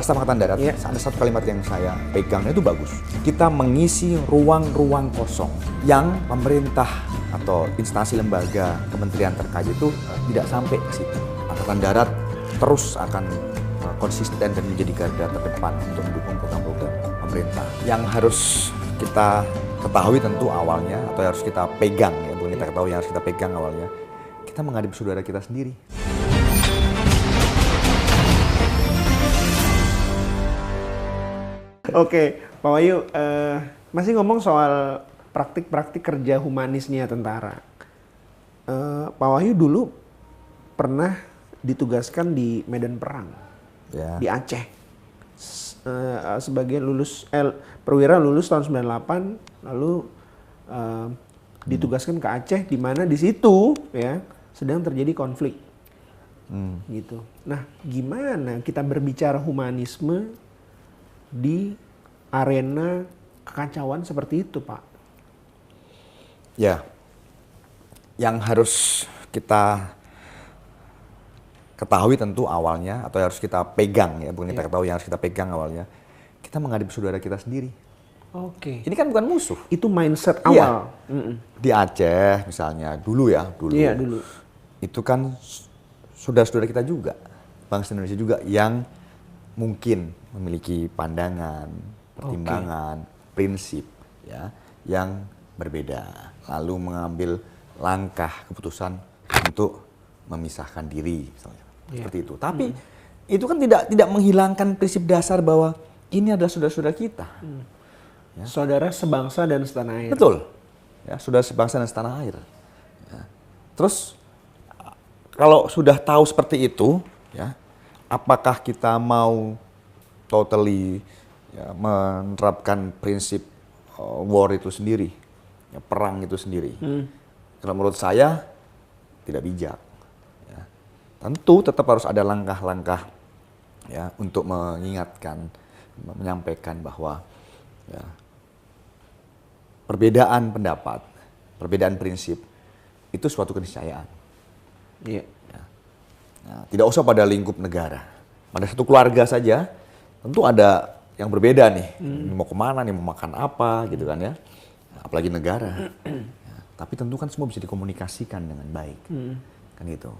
Staf Angkatan Darat, ada satu kalimat yang saya pegang itu bagus. Kita mengisi ruang-ruang kosong yang pemerintah atau instansi lembaga kementerian terkait itu tidak sampai ke situ. Angkatan Darat terus akan konsisten dan menjadi garda terdepan untuk mendukung program-program pemerintah. Yang harus kita ketahui tentu awalnya, atau harus kita pegang, ya bukan kita ketahui, yang harus kita pegang awalnya, kita menghadapi saudara kita sendiri. Oke, Pak Wahyu, masih ngomong soal praktik-praktik kerja humanisnya tentara. Pak Wahyu dulu pernah ditugaskan di medan perang, di Aceh. Sebagai perwira lulus tahun 98, lalu ditugaskan ke Aceh, di mana di situ ya sedang terjadi konflik. Gitu. Nah, gimana kita berbicara humanisme di arena kekacauan seperti itu, Pak? Ya, yang harus kita ketahui tentu awalnya, atau harus kita pegang, ya bukan kita ketahui, yang harus kita pegang awalnya, kita menghadapi saudara kita sendiri. Oke. Ini kan bukan musuh. Itu mindset awal. Di Aceh misalnya, dulu. Iya, dulu. Itu kan saudara-saudara kita juga, bangsa Indonesia juga, yang mungkin memiliki pandangan, pertimbangan, prinsip ya yang berbeda, lalu mengambil langkah keputusan untuk memisahkan diri misalnya. Seperti itu. Tapi itu kan tidak menghilangkan prinsip dasar bahwa ini adalah saudara-saudara kita. Ya. Saudara sebangsa dan setanah air. Betul. Ya, saudara sebangsa dan setanah air. Ya. Terus kalau sudah tahu seperti itu, ya, apakah kita mau totally ya, menerapkan prinsip war itu sendiri, ya, perang itu sendiri? Kalau menurut saya tidak bijak. Ya. Tentu tetap harus ada langkah-langkah ya untuk mengingatkan, menyampaikan bahwa ya, perbedaan pendapat, perbedaan prinsip itu suatu keniscayaan. Iya. Ya. Nah, tidak usah pada lingkup negara, pada satu keluarga saja tentu ada yang berbeda nih. Ini mau kemana nih, mau makan apa gitu kan ya, apalagi negara. Ya, tapi tentu kan semua bisa dikomunikasikan dengan baik, kan gitu.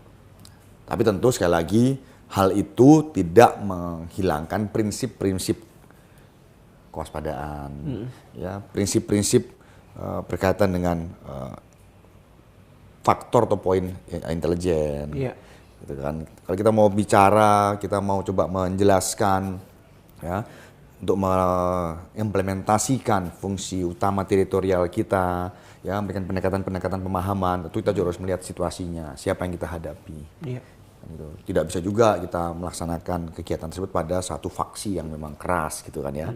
Tapi tentu sekali lagi hal itu tidak menghilangkan prinsip-prinsip kewaspadaan, ya prinsip-prinsip berkaitan dengan faktor atau poin intelijen, gitu kan. Kalau kita mau bicara, kita mau coba menjelaskan, ya, untuk mengimplementasikan fungsi utama teritorial kita, ya, memberikan pendekatan-pendekatan pemahaman, tentu kita juga harus melihat situasinya, siapa yang kita hadapi. Gitu. Tidak bisa juga kita melaksanakan kegiatan tersebut pada satu faksi yang memang keras, gitu kan ya.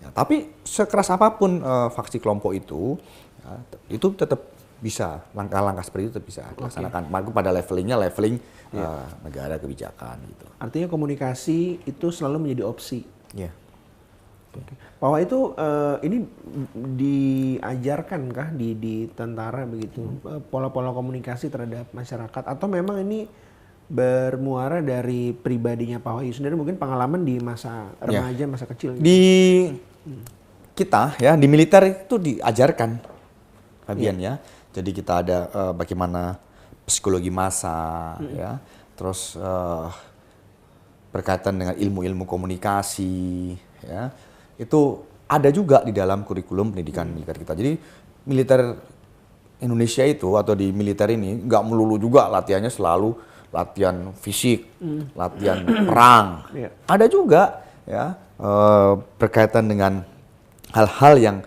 Ya, tapi sekeras apapun faksi kelompok itu, ya, itu tetap bisa, langkah-langkah seperti itu tetap bisa dilaksanakan. Maka pada leveling negara, kebijakan gitu. Artinya komunikasi itu selalu menjadi opsi. Iya. Bahwa itu ini diajarkankah di tentara begitu, pola-pola komunikasi terhadap masyarakat, atau memang ini bermuara dari pribadinya Pak Wahyu sendiri, mungkin pengalaman di masa remaja, masa kecil? Gitu? Di kita ya di militer itu diajarkan, Fabian ya. Jadi kita ada bagaimana psikologi massa, ya, terus berkaitan dengan ilmu-ilmu komunikasi, ya, itu ada juga di dalam kurikulum pendidikan militer kita. Jadi militer Indonesia itu atau di militer ini nggak melulu juga latihannya selalu latihan fisik, latihan perang. Ada juga ya berkaitan dengan hal-hal yang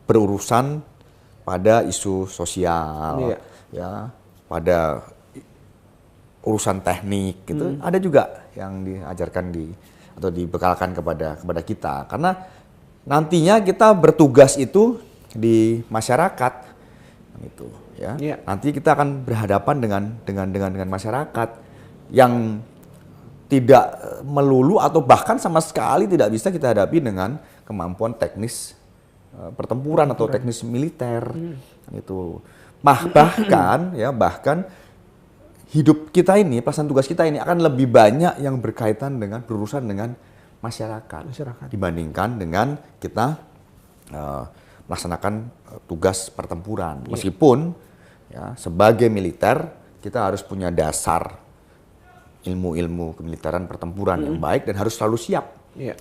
berurusan pada isu sosial, ya, pada urusan teknik gitu. Ada juga yang diajarkan atau dibekalkan kepada kita, karena nantinya kita bertugas itu di masyarakat, gitu ya. Nanti kita akan berhadapan dengan masyarakat yang tidak melulu atau bahkan sama sekali tidak bisa kita hadapi dengan kemampuan teknis pertempuran atau teknis militer, gitu. Bahkan hidup kita ini, pelaksanaan tugas kita ini akan lebih banyak yang berkaitan dengan berurusan dengan masyarakat. Dibandingkan dengan kita melaksanakan tugas pertempuran. Meskipun ya, sebagai militer kita harus punya dasar ilmu-ilmu kemiliteran pertempuran yang baik dan harus selalu siap.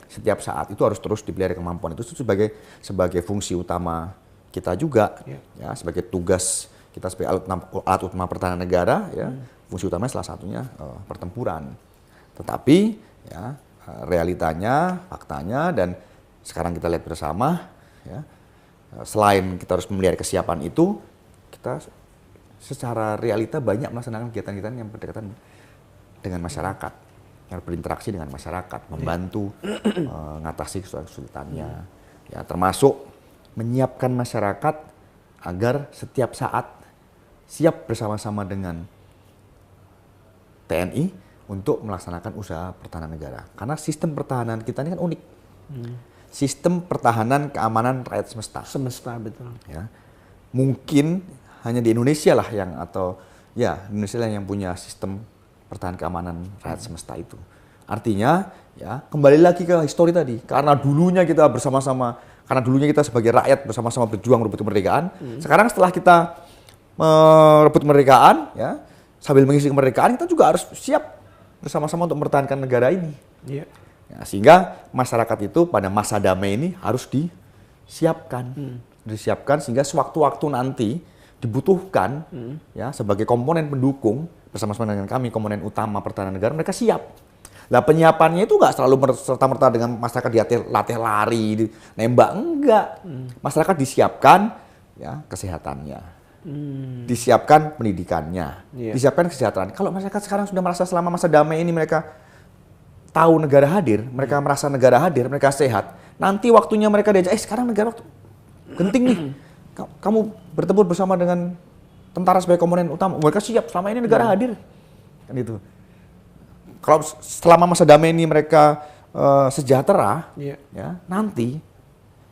Setiap saat itu harus terus dipelihara kemampuan itu sebagai fungsi utama kita juga, ya, sebagai tugas kita sebagai alat utama pertahanan negara, ya, fungsi utamanya salah satunya pertempuran. Tetapi ya, realitanya, faktanya, dan sekarang kita lihat bersama, ya, selain kita harus memelihara kesiapan itu, kita secara realita banyak melaksanakan kegiatan-kegiatan yang berdekatan dengan masyarakat, yang berinteraksi dengan masyarakat, membantu mengatasi kesulitannya, ya, termasuk menyiapkan masyarakat agar setiap saat siap bersama-sama dengan TNI untuk melaksanakan usaha pertahanan negara. Karena sistem pertahanan kita ini kan unik. Sistem pertahanan keamanan rakyat semesta. Semesta, betul. Ya. Mungkin hanya di Indonesia lah Indonesia lah yang punya sistem pertahanan keamanan rakyat semesta itu. Artinya, ya, kembali lagi ke histori tadi. Karena dulunya kita bersama-sama, karena dulunya kita sebagai rakyat bersama-sama berjuang merebut kemerdekaan. Sekarang setelah kita merebut kemerdekaan, ya, sambil mengisi kemerdekaan, kita juga harus siap bersama-sama untuk mempertahankan negara ini. Ya, sehingga masyarakat itu pada masa damai ini harus disiapkan, sehingga sewaktu-waktu nanti dibutuhkan, ya, sebagai komponen pendukung bersama-sama dengan kami, komponen utama pertahanan negara, mereka siap. Nah, penyiapannya itu nggak selalu serta-merta dengan masyarakat latih lari, nembak, enggak. Masyarakat disiapkan, ya, kesehatannya. Disiapkan pendidikannya, disiapkan kesejahteraan. Kalau masyarakat sekarang sudah merasa selama masa damai ini mereka tahu negara hadir, mereka merasa negara hadir, mereka sehat. Nanti waktunya mereka diajak, sekarang negara waktu genting nih, kamu bertempur bersama dengan tentara sebagai komponen utama. Mereka siap, selama ini negara hadir, kan itu. Kalau selama masa damai ini mereka sejahtera, ya, nanti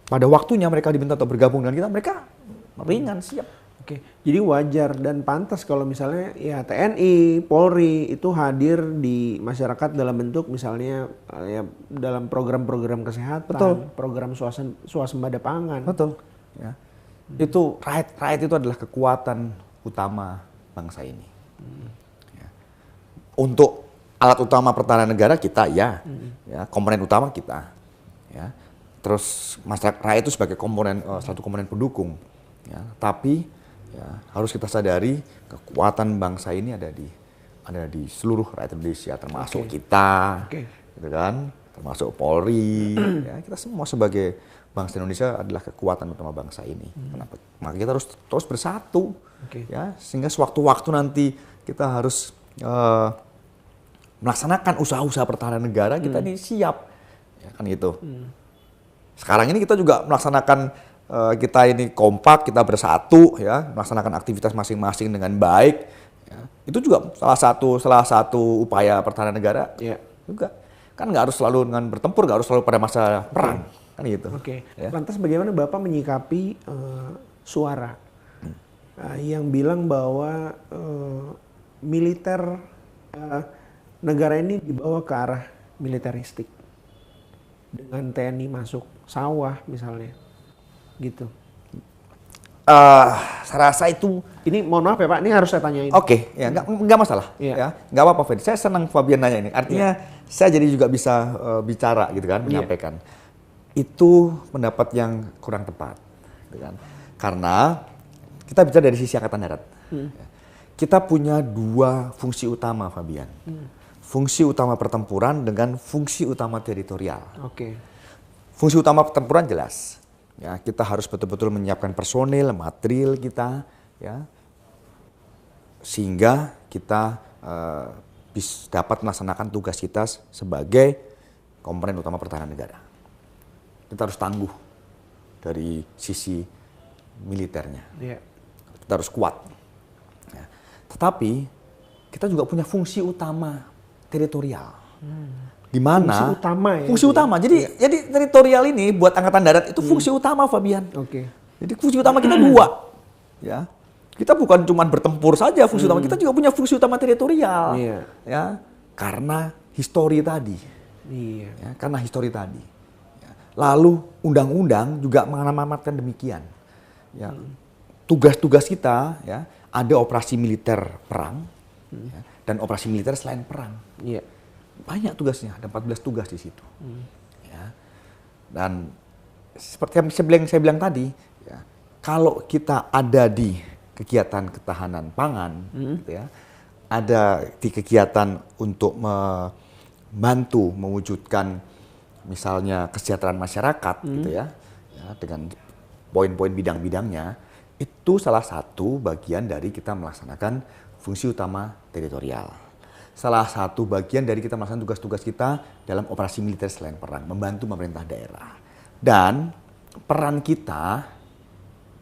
pada waktunya mereka diminta untuk bergabung dengan kita, mereka ringan, siap. Oke, jadi wajar dan pantas kalau misalnya ya TNI, Polri itu hadir di masyarakat dalam bentuk misalnya ya dalam program-program kesehatan, program swasembada pangan. Betul. Ya. Itu rakyat itu adalah kekuatan utama bangsa ini. Ya. Untuk alat utama pertahanan negara kita, ya, komponen utama kita. Ya. Terus masyarakat rakyat itu sebagai komponen satu komponen pendukung. Ya. Tapi ya, harus kita sadari kekuatan bangsa ini ada di seluruh rakyat Indonesia, termasuk kita, gitu kan, termasuk Polri. Ya, kita semua sebagai bangsa Indonesia adalah kekuatan utama bangsa ini. Kenapa? Maka kita harus terus bersatu, ya, sehingga sewaktu-waktu nanti kita harus melaksanakan usaha-usaha pertahanan negara, kita ini siap, ya, kan gitu. Sekarang ini kita juga melaksanakan kita ini kompak, kita bersatu, ya, melaksanakan aktivitas masing-masing dengan baik, ya. Itu juga salah satu upaya pertahanan negara, ya, juga. Kan nggak harus selalu dengan bertempur, nggak harus selalu pada masa perang, kan gitu. Ya. Lantas bagaimana Bapak menyikapi suara yang bilang bahwa militer negara ini dibawa ke arah militeristik dengan TNI masuk sawah misalnya? Gitu. Saya rasa itu, ini mohon maaf ya Pak, ini harus saya tanyain. Oke, ya, nggak masalah, ya, nggak apa-apa Fedi. Saya senang Fabian nanya ini. Artinya saya jadi juga bisa bicara gitu kan, menyampaikan. Itu pendapat yang kurang tepat, gitu kan? Karena kita bicara dari sisi angkatan darat. Kita punya dua fungsi utama, Fabian. Fungsi utama pertempuran dengan fungsi utama teritorial. Fungsi utama pertempuran jelas. Ya, kita harus betul-betul menyiapkan personil, material kita, ya, sehingga kita dapat melaksanakan tugas kita sebagai komponen utama pertahanan negara. Kita harus tangguh dari sisi militernya, kita harus kuat. Ya. Tetapi kita juga punya fungsi utama teritorial. Di mana fungsi utama. Jadi teritorial ini buat angkatan darat itu fungsi utama, Fabian. Jadi fungsi utama kita dua, ya. kita bukan cuma bertempur saja fungsi utama, kita juga punya fungsi utama teritorial. Ya, karena histori tadi. Ya, karena histori tadi. Ya. Lalu undang-undang juga mengamanatkan demikian. Ya. Tugas-tugas kita ya, ada operasi militer perang ya, dan operasi militer selain perang. Banyak tugasnya, ada 14 tugas di situ. Ya. Dan seperti yang saya bilang tadi, ya, kalau kita ada di kegiatan ketahanan pangan, gitu ya, ada di kegiatan untuk membantu mewujudkan misalnya kesejahteraan masyarakat, gitu ya, dengan poin-poin bidang-bidangnya, itu salah satu bagian dari kita melaksanakan fungsi utama teritorial. Salah satu bagian dari kita melaksanakan tugas-tugas kita dalam operasi militer selain perang, membantu pemerintah daerah. Dan peran kita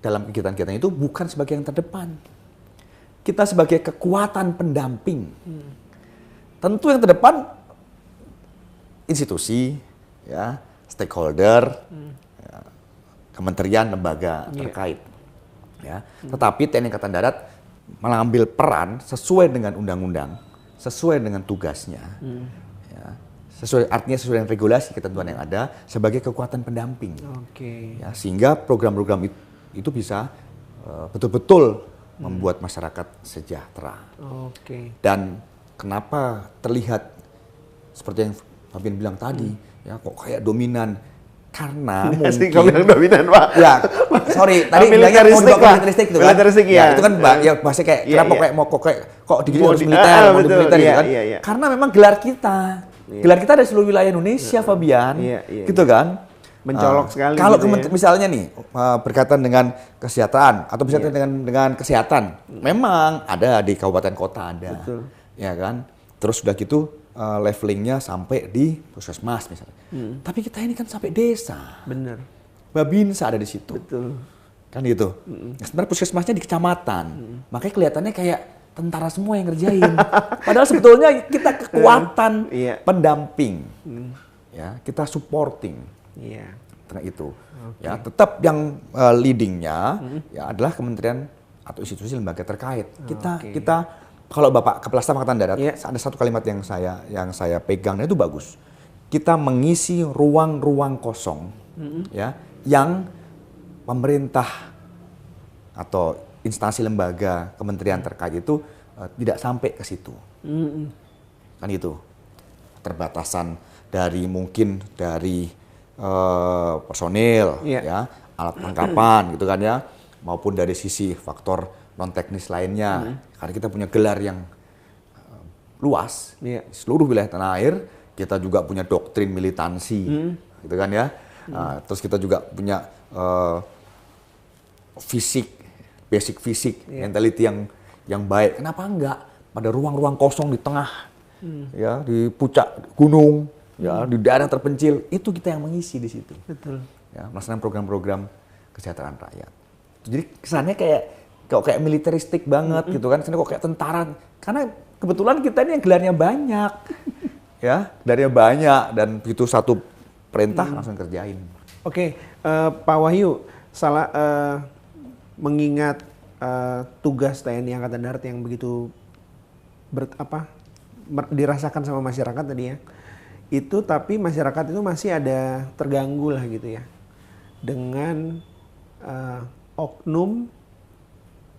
dalam kegiatan-kegiatan itu bukan sebagai yang terdepan. Kita sebagai kekuatan pendamping. Tentu yang terdepan institusi, ya, stakeholder, ya, kementerian, lembaga terkait. Ya. Tetapi TNI Angkatan Darat mengambil peran sesuai dengan undang-undang, sesuai dengan tugasnya. Ya. Artinya sesuai dengan regulasi ketentuan yang ada sebagai kekuatan pendamping. Ya, sehingga program-program itu bisa betul-betul membuat masyarakat sejahtera. Dan kenapa terlihat seperti yang Fabian bilang tadi, ya kok kayak dominan? Karena mungkin kamu bilang dominan, Pak. Ya, sorry, tadi bilangnya mau militeristik itu kan. Militeristik, ya. Itu kan ya bahasa kayak kenapa kayak mau kok digini harus militer, mau militer gitu kan. Karena memang gelar kita. Gelar kita ada seluruh wilayah Indonesia, Fabian. Gitu kan? Mencolok sekali. Kalau gitu misalnya nih berkaitan dengan kesejahteraan atau misalnya dengan kesehatan, memang ada di kabupaten kota ada. Ya kan? Terus sudah gitu levelingnya sampai di puskesmas misalnya. Tapi kita ini kan sampai desa. Benar. Babinsa ada di situ. Betul. Kan gitu. Sebenarnya puskesmasnya di kecamatan. Makanya kelihatannya kayak tentara semua yang ngerjain. Padahal sebetulnya kita kekuatan pendamping. Ya, kita supporting. Karena itu. Ya, tetap yang leadingnya ya adalah kementerian atau institusi lembaga terkait. Kita kalau Bapak Kepala Staf Angkatan Darat ada satu kalimat yang saya pegang dan itu bagus. Kita mengisi ruang-ruang kosong ya yang pemerintah atau instansi lembaga kementerian terkait itu tidak sampai ke situ. Kan itu. Terbatasan dari mungkin dari personil ya, alat perlengkapan gitu kan ya, maupun dari sisi faktor non teknis lainnya. Karena kita punya gelar yang luas seluruh wilayah tanah air, kita juga punya doktrin militansi gitu kan ya. Terus kita juga punya basic fisik, mentality yang baik. Kenapa enggak pada ruang-ruang kosong di tengah ya, di puncak gunung ya, di daerah terpencil, itu kita yang mengisi di situ. Betul. Ya, melaksanakan program-program kesejahteraan rakyat. Jadi kesannya kayak militeristik banget gitu kan, kesannya kok kayak tentara. Karena kebetulan kita ini yang gelarnya banyak. Ya, gelarnya banyak dan begitu satu perintah langsung kerjain. Oke, Pak Wahyu, mengingat tugas TNI Angkatan Darat yang begitu dirasakan sama masyarakat tadi ya. Itu tapi masyarakat itu masih ada terganggu lah gitu ya dengan oknum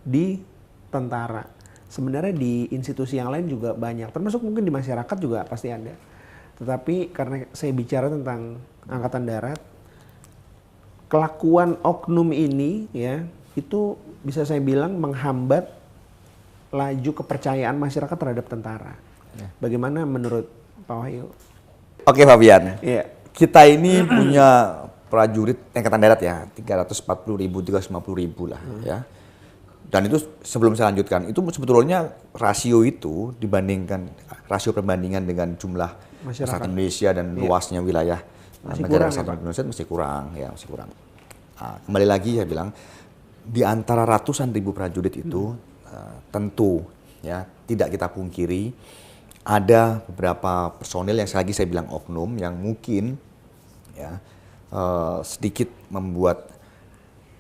di tentara. Sebenarnya di institusi yang lain juga banyak, termasuk mungkin di masyarakat juga pasti ada. Tetapi karena saya bicara tentang Angkatan Darat, kelakuan oknum ini ya itu bisa saya bilang menghambat laju kepercayaan masyarakat terhadap tentara. Bagaimana menurut Pak Wahyu? Oke Fabian, kita ini punya prajurit Angkatan Darat ya, 340.000, 350.000 lah ya. Dan itu sebelum saya lanjutkan, itu sebetulnya rasio perbandingan dengan jumlah masyarakat Indonesia dan luasnya wilayah negara kesatuan Indonesia masih kurang. Nah, kembali lagi saya bilang, di antara ratusan ribu prajurit itu tentu ya tidak kita pungkiri ada beberapa personil yang lagi saya bilang oknum yang mungkin ya sedikit membuat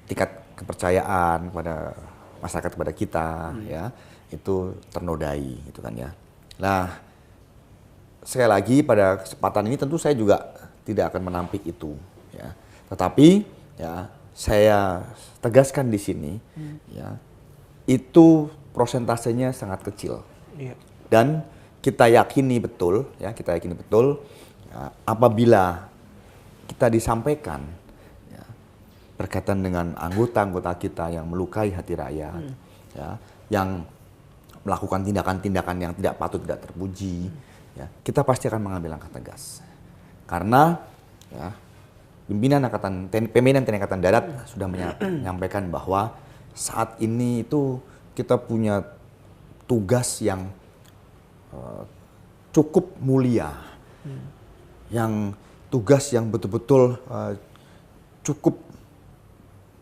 tingkat kepercayaan kepada masyarakat kepada kita ya itu ternodai gitu kan ya. Nah, sekali lagi pada kesempatan ini tentu saya juga tidak akan menampik itu ya. Tetapi ya saya tegaskan di sini ya itu prosentasenya sangat kecil. Iya. Dan kita yakini betul ya, apabila kita disampaikan ya, berkaitan dengan anggota-anggota kita yang melukai hati rakyat ya, yang melakukan tindakan-tindakan yang tidak patut, tidak terpuji ya, kita pasti akan mengambil langkah tegas. Karena ya, pimpinan TNI Angkatan Darat sudah menyampaikan bahwa saat ini itu kita punya tugas yang cukup mulia, yang tugas yang betul-betul cukup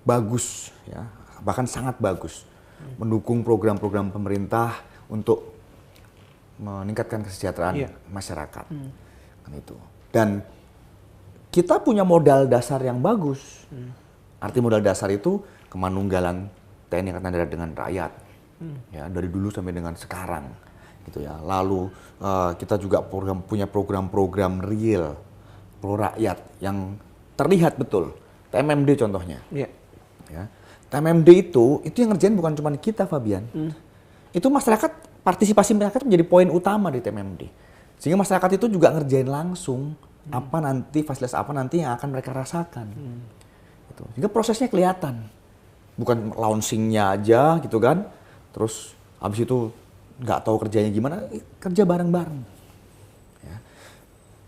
bagus, ya, bahkan sangat bagus, mendukung program-program pemerintah untuk meningkatkan kesejahteraan masyarakat, kan itu. Dan kita punya modal dasar yang bagus. Arti modal dasar itu kemanunggalan TNI Angkatan Darat dengan rakyat, ya, dari dulu sampai dengan sekarang, gitu ya. Lalu kita juga punya program-program real pro rakyat yang terlihat betul. TMMD contohnya. Ya. TMMD itu yang ngerjain bukan cuma kita, Fabian. Itu masyarakat, partisipasi masyarakat menjadi poin utama di TMMD. Sehingga masyarakat itu juga ngerjain langsung apa nanti, fasilitas apa nanti yang akan mereka rasakan. Gitu. Sehingga prosesnya kelihatan. Bukan launchingnya aja gitu kan. Terus habis itu nggak tahu kerjanya gimana, kerja bareng-bareng. Ya.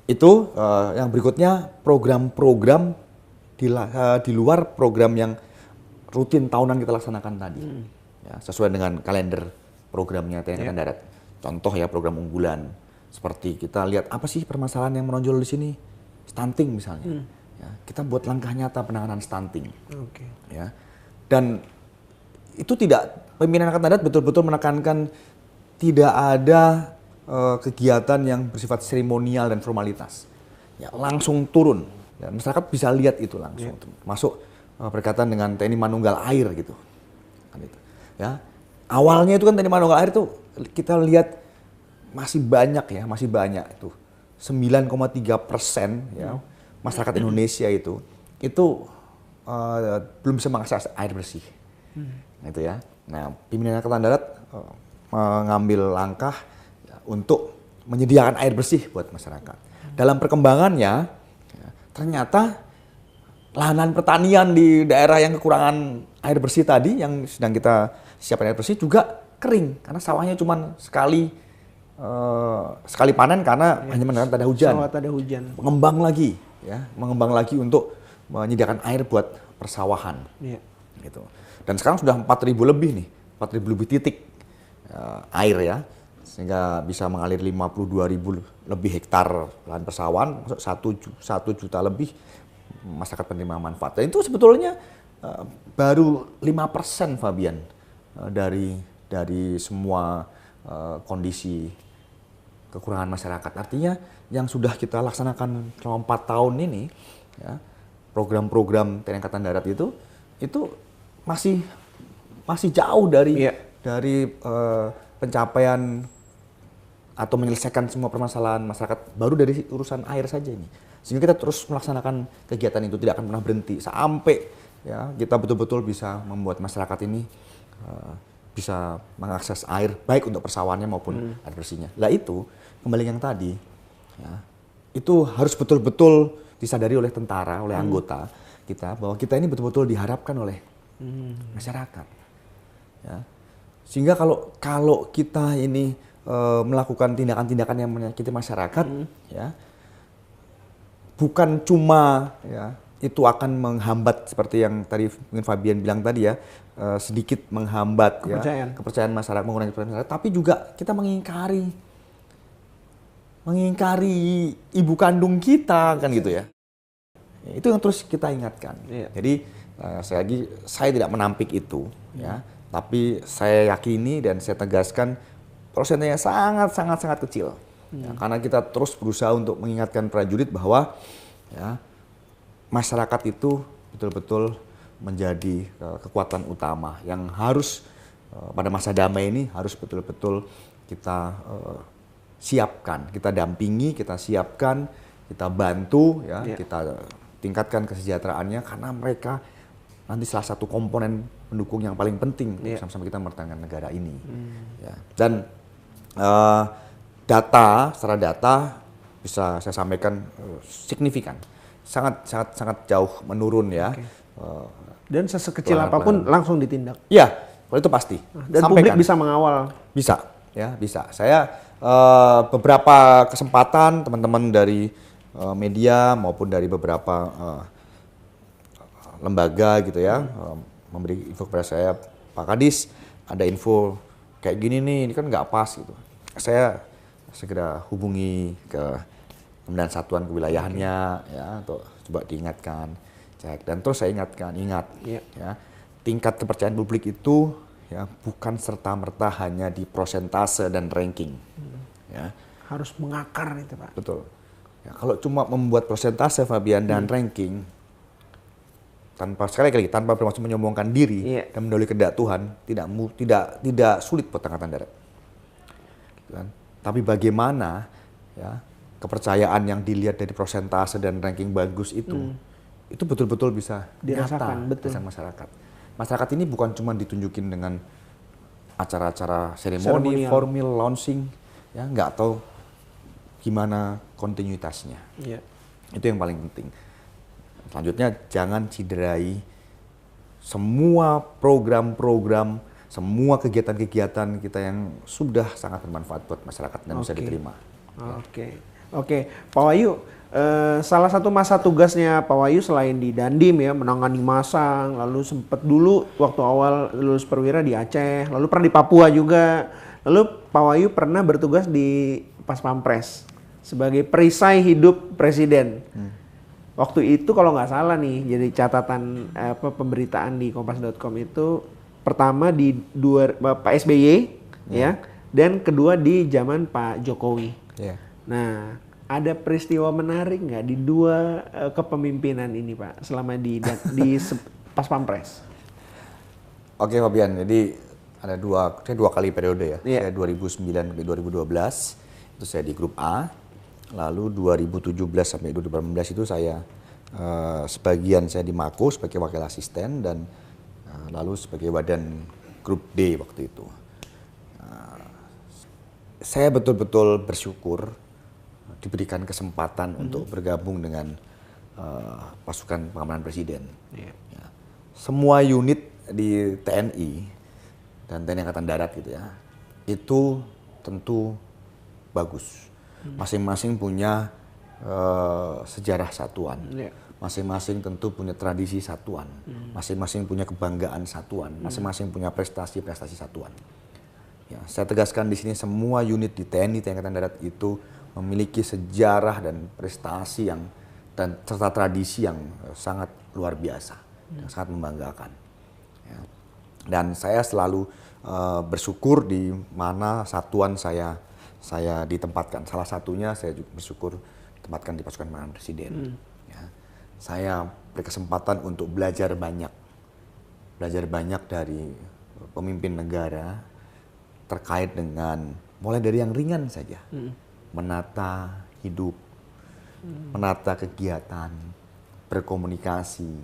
Itu yang berikutnya program-program di luar program yang rutin tahunan kita laksanakan tadi, ya, sesuai dengan kalender programnya TNI Angkatan Darat. Contoh ya program unggulan, seperti kita lihat apa sih permasalahan yang menonjol di sini, stunting misalnya. Ya, kita buat langkah nyata penanganan stunting. Ya. Dan itu pimpinan Angkatan Darat betul-betul menekankan tidak ada kegiatan yang bersifat seremonial dan formalitas. Ya, langsung turun. Ya, masyarakat bisa lihat itu langsung. Masuk berkaitan dengan TNI Manunggal Air gitu. Kan itu. Ya. Awalnya itu kan TNI Manunggal Air itu kita lihat masih banyak itu 9,3% ya masyarakat Indonesia itu belum bisa mengakses air bersih. Gitu ya. Nah, pimpinan Angkatan Darat mengambil langkah untuk menyediakan air bersih buat masyarakat. Dalam perkembangannya ya, ternyata lahan pertanian di daerah yang kekurangan air bersih tadi yang sedang kita siapkan air bersih juga kering karena sawahnya cuma sekali panen karena hanya mendapat ada hujan. Mengembang lagi untuk menyediakan air buat persawahan. Gitu. Dan sekarang sudah 4.000 lebih nih, 4.000 lebih titik air ya, sehingga bisa mengalir 52.000 lebih hektar lahan persawahan, 1 juta lebih masyarakat penerima manfaat. Dan itu sebetulnya baru 5% Fabian dari semua kondisi kekurangan masyarakat. Artinya yang sudah kita laksanakan selama 4 tahun ini, ya, program-program TNI Angkatan Darat itu masih jauh dari pencapaian atau menyelesaikan semua permasalahan masyarakat baru dari urusan air saja ini. Sehingga kita terus melaksanakan kegiatan itu tidak akan pernah berhenti sampai ya kita betul-betul bisa membuat masyarakat ini bisa mengakses air baik untuk persawahannya maupun air bersihnya. Lah itu kembali yang tadi ya, itu harus betul-betul disadari oleh tentara, oleh anggota kita bahwa kita ini betul-betul diharapkan oleh masyarakat. Ya. Sehingga kalau kita ini melakukan tindakan-tindakan yang menyakiti masyarakat, ya, bukan cuma ya itu akan menghambat seperti yang tadi mungkin Fabian bilang tadi ya, sedikit menghambat kepercayaan masyarakat, mengurangi kepercayaan masyarakat, tapi juga kita mengingkari ibu kandung kita kan gitu ya. Itu yang terus kita ingatkan. Jadi saya tidak menampik itu ya, tapi saya yakini dan saya tegaskan prosentnya sangat kecil. Ya, karena kita terus berusaha untuk mengingatkan prajurit bahwa ya, masyarakat itu betul-betul menjadi kekuatan utama yang harus pada masa damai ini harus betul-betul kita siapkan, kita dampingi, kita siapkan, kita bantu, ya, kita tingkatkan kesejahteraannya karena mereka nanti salah satu komponen pendukung yang paling penting sama-sama kita mempertahankan negara ini. Ya. Dan secara data bisa saya sampaikan signifikan, sangat jauh menurun ya. Dan sesekecil apapun langsung ditindak. Iya, kalau itu pasti. Dan sampaikan. Publik bisa mengawal. Bisa, ya bisa. Saya beberapa kesempatan teman-teman dari media maupun dari beberapa lembaga gitu ya memberi info kepada saya, Pak Kadis ada info kayak gini nih, ini kan nggak pas gitu. Saya segera hubungi ke Kementerian Satuan Kewilayahannya ya untuk coba diingatkan, cek, dan terus saya ingat ya tingkat kepercayaan publik itu ya bukan serta-merta hanya di prosentase dan ranking. Ya. Harus mengakar itu, Pak. Betul. Ya, kalau cuma membuat prosentase Fabian dan ranking tanpa bermaksud menyombongkan diri dan mendahului kehendak Tuhan, tidak sulit buat Angkatan Darat. Gitu kan? Tapi bagaimana ya kepercayaan yang dilihat dari prosentase dan ranking bagus itu betul-betul bisa dirasakan nyata di masyarakat. Masyarakat ini bukan cuma ditunjukin dengan acara-acara seremoni, formal launching, ya nggak tahu gimana kontinuitasnya. Itu yang paling penting. Selanjutnya jangan ciderai semua program-program, semua kegiatan-kegiatan kita yang sudah sangat bermanfaat buat masyarakat dan bisa diterima. Oke. Pak Wahyu, salah satu masa tugasnya Pak Wahyu selain di Dandim ya, menangani masang, lalu sempat dulu waktu awal lulus perwira di Aceh, lalu pernah di Papua juga, lalu Pak Wahyu pernah bertugas di Pas Pampres sebagai perisai hidup presiden. Waktu itu kalau nggak salah nih, jadi catatan pemberitaan di kompas.com itu pertama di Pak SBY ya, dan kedua di zaman Pak Jokowi. Nah, ada peristiwa menarik nggak di dua kepemimpinan ini, Pak, selama di Pas Pampres? Oke, Fabian. Jadi ada dua kali periode ya. Saya 2009 sampai 2012 itu saya di grup A. Lalu 2017 sampai 2018 itu saya sebagian saya di Mako sebagai wakil asisten dan lalu sebagai wadan grup D waktu itu. Saya betul-betul bersyukur diberikan kesempatan untuk bergabung dengan pasukan pengamanan presiden. Ya. Semua unit di TNI dan TNI Angkatan Darat gitu ya, itu tentu bagus. Masing-masing punya sejarah satuan, masing-masing tentu punya tradisi satuan, masing-masing punya kebanggaan satuan, masing-masing punya prestasi-prestasi satuan. Ya, saya tegaskan di sini semua unit di TNI Angkatan Darat itu memiliki sejarah dan prestasi dan serta tradisi yang sangat luar biasa, yang sangat membanggakan. Ya. Dan saya selalu bersyukur di mana satuan saya ditempatkan. Salah satunya saya juga bersyukur ditempatkan di pasukan pengamanan presiden. Ya. Saya berkesempatan untuk belajar banyak dari pemimpin negara terkait dengan mulai dari yang ringan saja, menata hidup, menata kegiatan, berkomunikasi,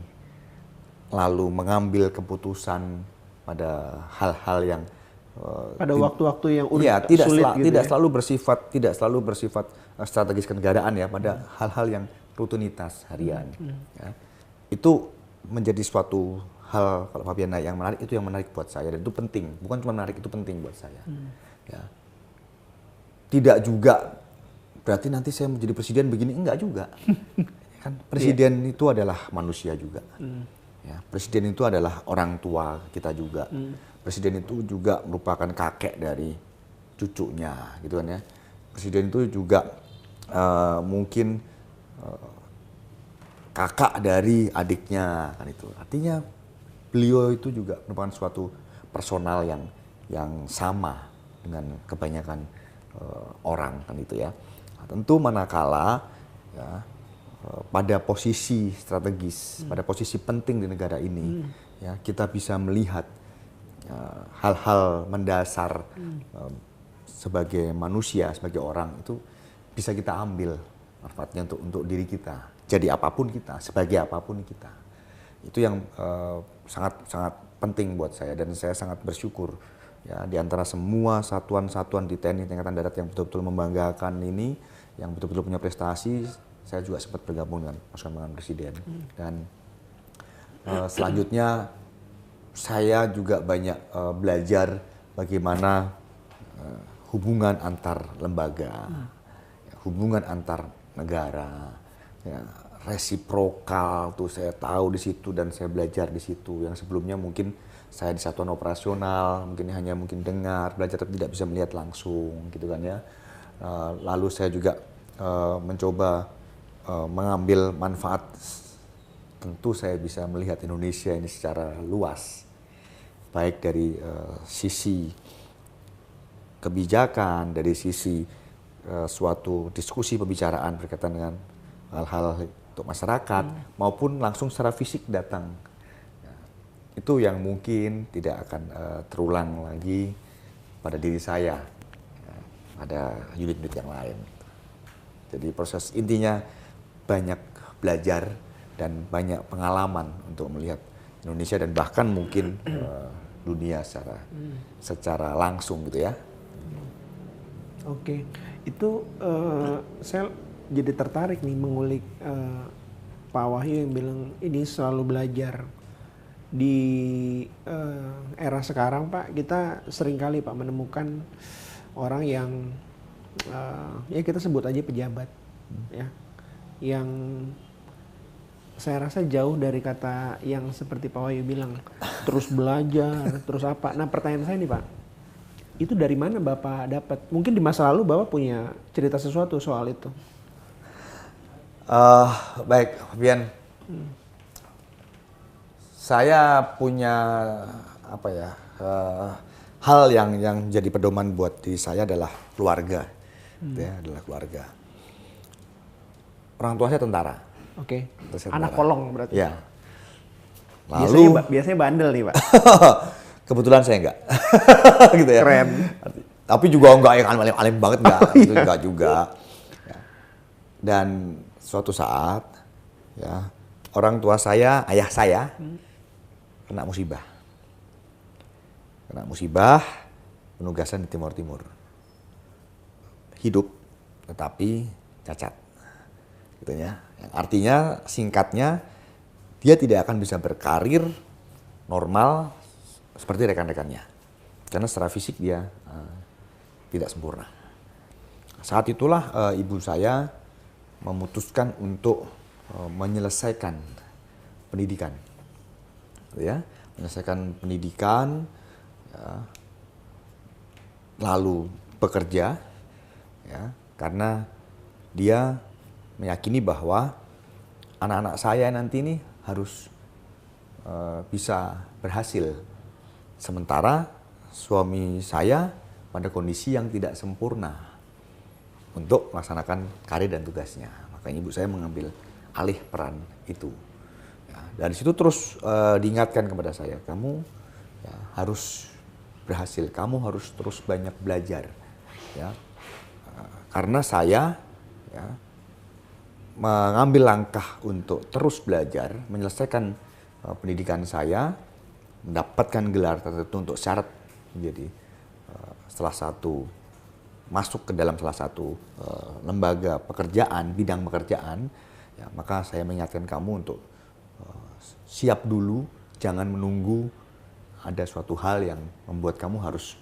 lalu mengambil keputusan pada hal-hal yang pada waktu-waktu yang sulit, tidak ya? selalu bersifat strategis kenegaraan ya, pada hal-hal yang rutinitas harian. Ya. Itu menjadi suatu hal, kalau Fabian yang menarik, itu yang menarik buat saya dan itu penting, bukan cuma menarik, itu penting buat saya. Ya. Tidak juga berarti nanti saya menjadi presiden begini, enggak juga. Kan presiden itu adalah manusia juga. Ya, presiden itu adalah orang tua kita juga. Presiden itu juga merupakan kakek dari cucunya, gitu kan ya. Presiden itu juga mungkin kakak dari adiknya, kan itu. Artinya beliau itu juga merupakan suatu personal yang sama dengan kebanyakan orang, kan itu ya. Nah, tentu manakala ya, pada posisi strategis, pada posisi penting di negara ini, ya kita bisa melihat hal-hal mendasar sebagai manusia, sebagai orang itu bisa kita ambil manfaatnya untuk diri kita. Jadi apapun kita, sebagai apapun kita. Itu yang sangat sangat penting buat saya, dan saya sangat bersyukur ya di antara semua satuan-satuan di TNI Angkatan Darat yang betul-betul membanggakan ini, yang betul-betul punya prestasi. Saya juga sempat bergabung dengan pasukan pengamanan presiden. Dan selanjutnya saya juga banyak belajar bagaimana hubungan antar lembaga, hubungan antar negara, ya, resiprokal tuh saya tahu di situ dan saya belajar di situ. Yang sebelumnya mungkin saya di satuan operasional mungkin hanya dengar, belajar tapi tidak bisa melihat langsung gitu kan ya. Lalu saya juga mencoba mengambil manfaat. Tentu saya bisa melihat Indonesia ini secara luas, baik dari sisi kebijakan, dari sisi suatu diskusi pembicaraan berkaitan dengan hal-hal untuk masyarakat, maupun langsung secara fisik datang. Itu yang mungkin tidak akan terulang lagi pada diri saya, pada unit-unit yang lain. Jadi proses intinya banyak belajar dan banyak pengalaman untuk melihat Indonesia dan bahkan mungkin dunia secara langsung gitu ya. Oke, itu saya jadi tertarik nih mengulik Pak Wahyu yang bilang ini selalu belajar. Di era sekarang Pak, kita seringkali Pak menemukan orang yang ya kita sebut aja pejabat, ya, yang saya rasa jauh dari kata yang seperti Pak Wahyu bilang terus belajar, terus apa. Nah pertanyaan saya nih Pak, itu dari mana Bapak dapat? Mungkin di masa lalu Bapak punya cerita sesuatu soal itu. Baik, Bian. Saya punya hal yang jadi pedoman buat diri saya adalah keluarga. Ya, adalah keluarga. Orang tua saya tentara. Oke. Anak kolong berarti. Ya. Lalu biasanya bandel nih Pak. Kebetulan saya enggak. Gitu ya. Keren. Tapi juga enggak yang alim-alim banget enggak. Itu enggak juga. Ya. Dan suatu saat ya orang tua saya, ayah saya kena musibah. Kena musibah, penugasan di Timur Timur. Hidup tetapi cacat. Gitu ya. Yang artinya singkatnya dia tidak akan bisa berkarir normal seperti rekan-rekannya. Karena secara fisik dia tidak sempurna. Saat itulah ibu saya memutuskan untuk menyelesaikan pendidikan. Ya, menyelesaikan pendidikan, ya, lalu bekerja, ya, karena dia meyakini bahwa anak-anak saya nanti ini harus bisa berhasil. Sementara suami saya pada kondisi yang tidak sempurna untuk melaksanakan karir dan tugasnya. Makanya ibu saya mengambil alih peran itu. Ya, dari situ terus diingatkan kepada saya, kamu ya, harus berhasil, kamu harus terus banyak belajar. Ya, karena saya ya, mengambil langkah untuk terus belajar, menyelesaikan pendidikan saya, mendapatkan gelar tertentu untuk syarat menjadi salah satu, masuk ke dalam salah satu lembaga pekerjaan, bidang pekerjaan, ya, maka saya mengingatkan kamu untuk siap dulu, jangan menunggu ada suatu hal yang membuat kamu harus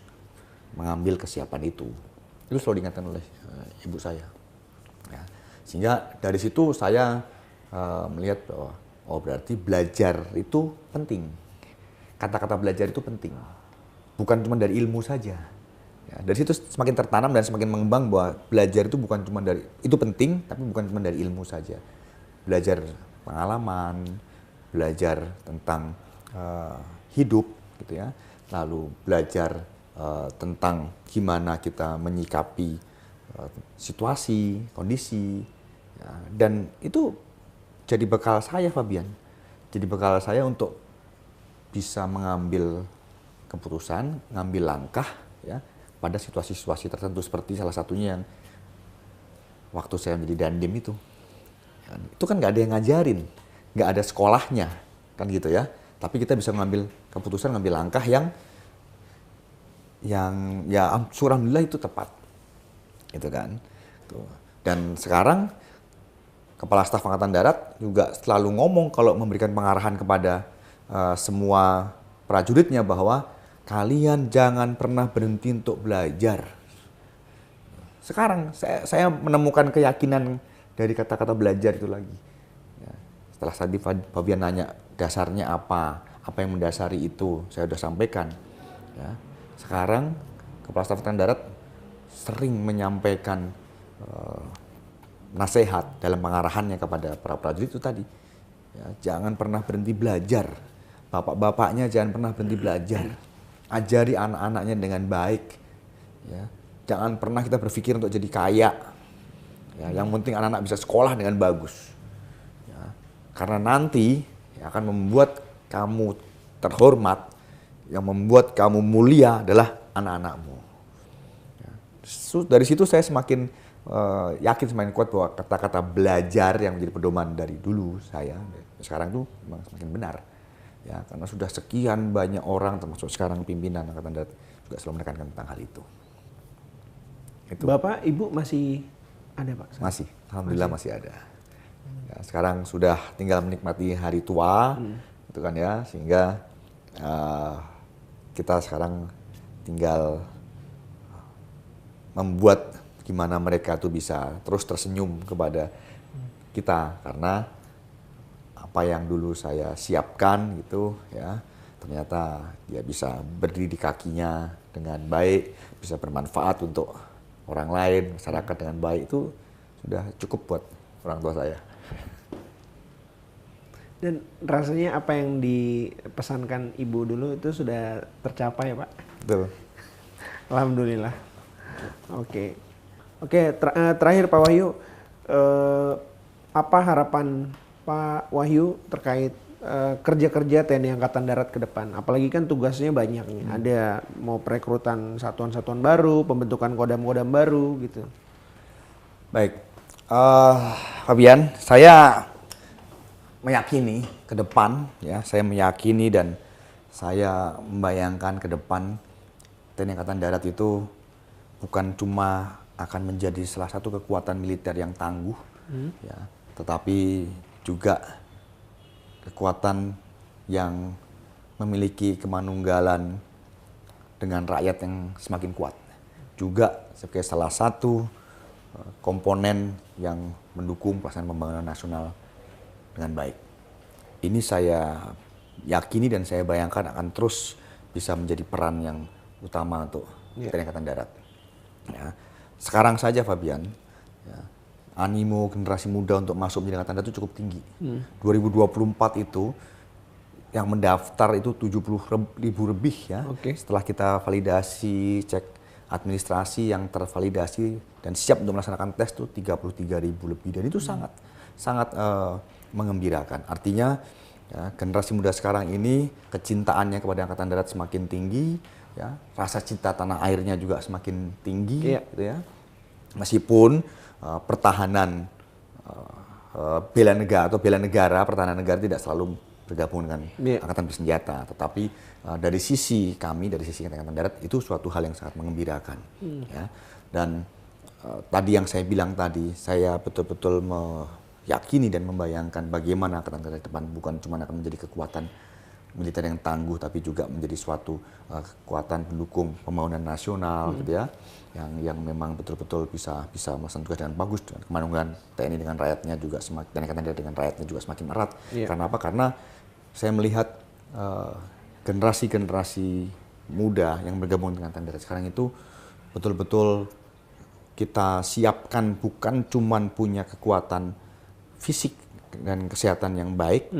mengambil kesiapan itu. Itu selalu diingatkan oleh ibu saya. Ya. Sehingga dari situ saya melihat bahwa oh berarti belajar itu penting. Kata-kata belajar itu penting. Bukan cuma dari ilmu saja. Ya, dari situ semakin tertanam dan semakin mengembang bahwa belajar itu bukan cuma dari, itu penting, tapi bukan cuma dari ilmu saja. Belajar pengalaman, belajar tentang hidup, gitu ya. Lalu belajar tentang gimana kita menyikapi situasi, kondisi, ya. Dan itu jadi bekal saya, Fabian. Jadi bekal saya untuk bisa mengambil keputusan, ngambil langkah ya pada situasi-situasi tertentu seperti salah satunya yang waktu saya menjadi dandim itu. Ya, itu kan nggak ada yang ngajarin, nggak ada sekolahnya kan gitu ya. Tapi kita bisa ngambil keputusan, ngambil langkah yang ya alhamdulillah itu tepat, gitu kan. Tuh. Dan sekarang Kepala Staf Angkatan Darat juga selalu ngomong kalau memberikan pengarahan kepada semua prajuritnya bahwa kalian jangan pernah berhenti untuk belajar. Sekarang saya menemukan keyakinan dari kata-kata belajar itu lagi. Ya, setelah tadi Fabian nanya dasarnya apa yang mendasari itu, saya sudah sampaikan. Ya, sekarang Kepala Staf Angkatan Darat sering menyampaikan nasihat dalam pengarahannya kepada para prajurit itu tadi. Ya, jangan pernah berhenti belajar. Bapak-bapaknya jangan pernah berhenti belajar. Ajari anak-anaknya dengan baik. Ya, jangan pernah kita berpikir untuk jadi kaya. Ya, yang penting anak-anak bisa sekolah dengan bagus. Ya, karena nanti akan membuat kamu terhormat, yang membuat kamu mulia adalah anak-anakmu. Ya, dari situ saya semakin yakin semakin kuat bahwa kata-kata belajar yang menjadi pedoman dari dulu saya sekarang itu memang semakin benar ya, karena sudah sekian banyak orang termasuk sekarang pimpinan Angkatan Darat juga selalu menekankan tentang hal itu. Bapak Ibu masih ada Pak? Masih, alhamdulillah masih ada. Ya, sekarang sudah tinggal menikmati hari tua itu kan ya, sehingga kita sekarang tinggal membuat gimana mereka tuh bisa terus tersenyum kepada kita, karena apa yang dulu saya siapkan gitu ya, ternyata dia bisa berdiri di kakinya dengan baik, bisa bermanfaat untuk orang lain, masyarakat dengan baik, itu sudah cukup buat orang tua saya. Dan rasanya apa yang dipesankan Ibu dulu itu sudah tercapai ya Pak? Betul. Alhamdulillah. Oke, terakhir Pak Wahyu, apa harapan Pak Wahyu terkait kerja-kerja TNI Angkatan Darat ke depan? Apalagi kan tugasnya banyak nih, ada mau perekrutan satuan-satuan baru, pembentukan kodam-kodam baru gitu. Baik, Fabian, saya meyakini ke depan, ya, saya meyakini dan saya membayangkan ke depan TNI Angkatan Darat itu bukan cuma akan menjadi salah satu kekuatan militer yang tangguh, ya, tetapi juga kekuatan yang memiliki kemanunggalan dengan rakyat yang semakin kuat. Juga sebagai salah satu komponen yang mendukung pelaksanaan pembangunan nasional dengan baik. Ini saya yakini dan saya bayangkan akan terus bisa menjadi peran yang utama untuk TNI Angkatan Darat. Ya. Sekarang saja Fabian, ya, animo generasi muda untuk masuk menjadi Angkatan Darat itu cukup tinggi. 2024 itu yang mendaftar itu 70.000 lebih ya. Setelah kita validasi, cek administrasi yang tervalidasi dan siap untuk melaksanakan tes itu 33.000 lebih, dan itu sangat mengembirakan. Artinya ya, generasi muda sekarang ini kecintaannya kepada Angkatan Darat semakin tinggi. Ya, rasa cinta tanah airnya juga semakin tinggi, gitu ya. Meskipun pertahanan bela negara atau bela negara, pertahanan negara tidak selalu bergabung dengan angkatan bersenjata, tetapi dari sisi kami, dari sisi Angkatan Darat itu suatu hal yang sangat mengembirakan. Ya. Dan tadi yang saya bilang tadi, saya betul-betul meyakini dan membayangkan bagaimana Angkatan Darat ke depan bukan cuma akan menjadi kekuatan militer yang tangguh, tapi juga menjadi suatu kekuatan pendukung pembangunan nasional, gitu ya, yang memang betul-betul bisa melaksanakan tugas dengan bagus, dengan kemanunggalan TNI dengan rakyatnya juga semakin, dan Angkatan Darat dengan rakyatnya juga semakin erat. Karena apa? Karena saya melihat generasi-generasi muda yang bergabung dengan Angkatan Darat sekarang itu betul-betul kita siapkan, bukan cuman punya kekuatan fisik dan kesehatan yang baik,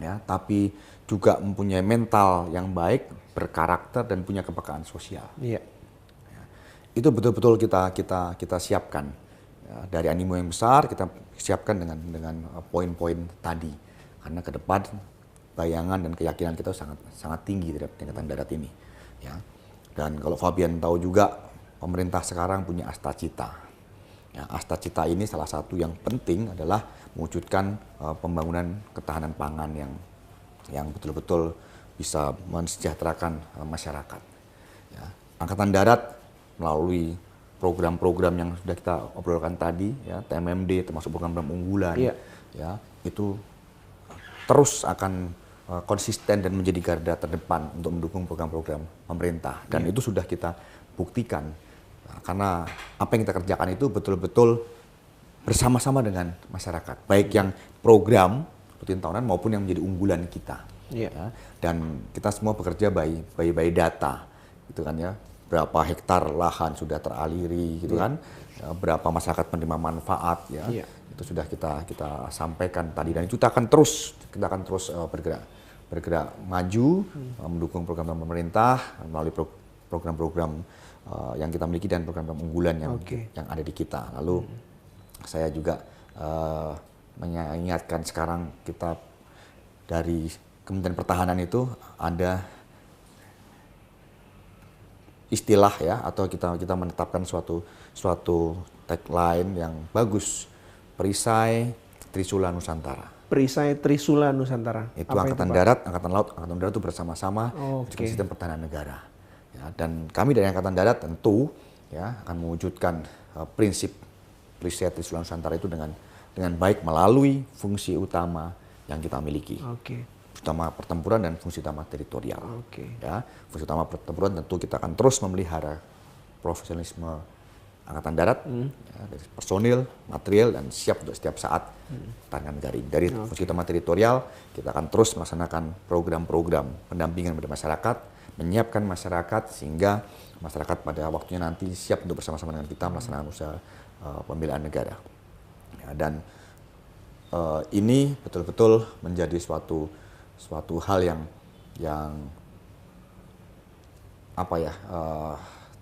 ya, tapi juga mempunyai mental yang baik, berkarakter, dan punya kepekaan sosial. Ya, itu betul-betul kita siapkan. Ya, dari animo yang besar kita siapkan dengan poin-poin tadi, karena ke depan bayangan dan keyakinan kita sangat tinggi terhadap Angkatan Darat ini. Ya. Dan kalau Fabian tahu juga, pemerintah sekarang punya Astacita. Ya, Astacita ini salah satu yang penting adalah mewujudkan pembangunan ketahanan pangan yang betul-betul bisa mensejahterakan masyarakat. Ya. Angkatan Darat melalui program-program yang sudah kita obrolkan tadi, ya, TMMD termasuk program-program unggulan, ya, itu terus akan konsisten dan menjadi garda terdepan untuk mendukung program-program pemerintah. Dan itu sudah kita buktikan, karena apa yang kita kerjakan itu betul-betul bersama-sama dengan masyarakat, baik yang program rutin tahunan maupun yang menjadi unggulan kita. Ya. Dan kita semua bekerja by data, gitu kan ya. Berapa hektar lahan sudah teraliri, gitu kan? Ya, berapa masyarakat penerima manfaat, ya. Itu sudah kita sampaikan tadi, dan itu kita akan terus bergerak maju, mendukung program pemerintah melalui program-program yang kita miliki dan program unggulan yang ada di kita. Lalu saya juga mengingatkan sekarang kita dari Kementerian Pertahanan itu ada istilah, ya, atau kita menetapkan suatu tagline yang bagus, Perisai Trisula Nusantara. Perisai Trisula Nusantara. Itu Angkatan Darat, Angkatan Laut, Angkatan Udara itu bersama-sama sistem pertahanan negara. Ya, dan kami dari Angkatan Darat tentu, ya, akan mewujudkan prinsip Perisai Trisula Nusantara itu dengan baik melalui fungsi utama yang kita miliki. Utama pertempuran dan fungsi utama teritorial. Ya, fungsi utama pertempuran tentu kita akan terus memelihara profesionalisme Angkatan Darat, ya, dari personil, material, dan siap untuk setiap saat pertahanan negara ini. Dari fungsi utama teritorial, kita akan terus melaksanakan program-program pendampingan pada masyarakat, menyiapkan masyarakat sehingga masyarakat pada waktunya nanti siap untuk bersama-sama dengan kita melaksanakan usaha pembelaan negara. Ya, dan ini betul-betul menjadi suatu hal yang apa ya,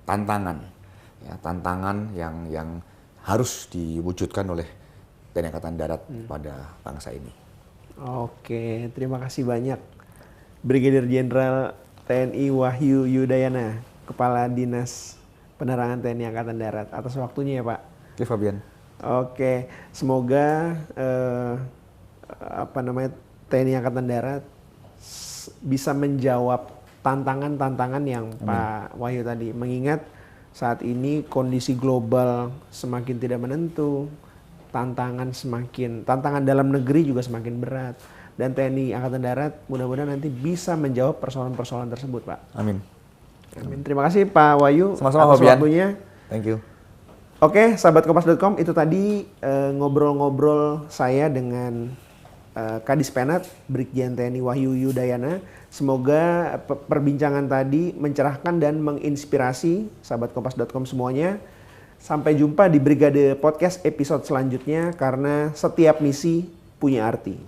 tantangan yang harus diwujudkan oleh TNI Angkatan Darat pada bangsa ini. Oke, terima kasih banyak Brigadir Jenderal TNI Wahyu Yudayana, Kepala Dinas Penerangan TNI Angkatan Darat, atas waktunya ya Pak. Oke Fabian. Oke, semoga TNI Angkatan Darat bisa menjawab tantangan-tantangan yang Pak Wahyu tadi, mengingat saat ini kondisi global semakin tidak menentu, tantangan dalam negeri juga semakin berat, dan TNI Angkatan Darat mudah-mudahan nanti bisa menjawab persoalan-persoalan tersebut, Pak. Amin. Terima kasih Pak Wahyu atas waktunya. Thank you. Oke, sahabat Kompas.com, itu tadi ngobrol-ngobrol saya dengan Kadis Penat Brigjen TNI Wahyu Yudayana. Semoga perbincangan tadi mencerahkan dan menginspirasi sahabat Kompas.com semuanya. Sampai jumpa di Brigade Podcast episode selanjutnya, karena setiap misi punya arti.